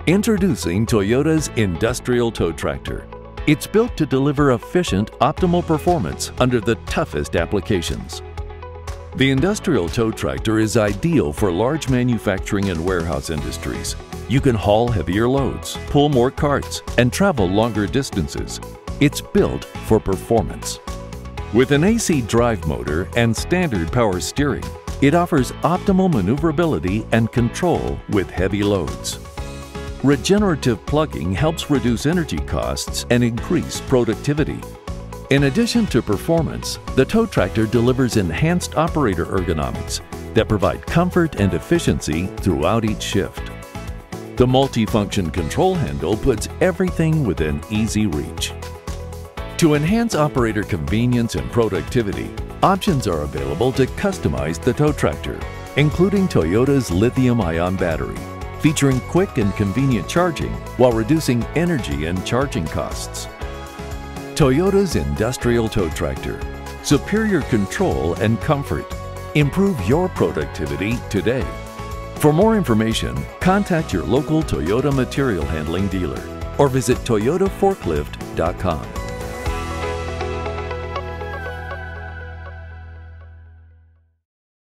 Introducing Toyota's Industrial Tow Tractor. It's built to deliver efficient, optimal performance under the toughest applications. The Industrial Tow Tractor is ideal for large manufacturing and warehouse industries. You can haul heavier loads, pull more carts, and travel longer distances. It's built for performance. With an AC drive motor and standard power steering, it offers optimal maneuverability and control with heavy loads. Regenerative plugging helps reduce energy costs and increase productivity. In addition to performance, the tow tractor delivers enhanced operator ergonomics that provide comfort and efficiency throughout each shift. The multifunction control handle puts everything within easy reach. To enhance operator convenience and productivity, options are available to customize the tow tractor, including Toyota's lithium-ion battery, featuring quick and convenient charging while reducing energy and charging costs. Toyota's Industrial Tow Tractor. Superior control and comfort. Improve your productivity today. For more information, contact your local Toyota material handling dealer or visit toyotaforklift.com.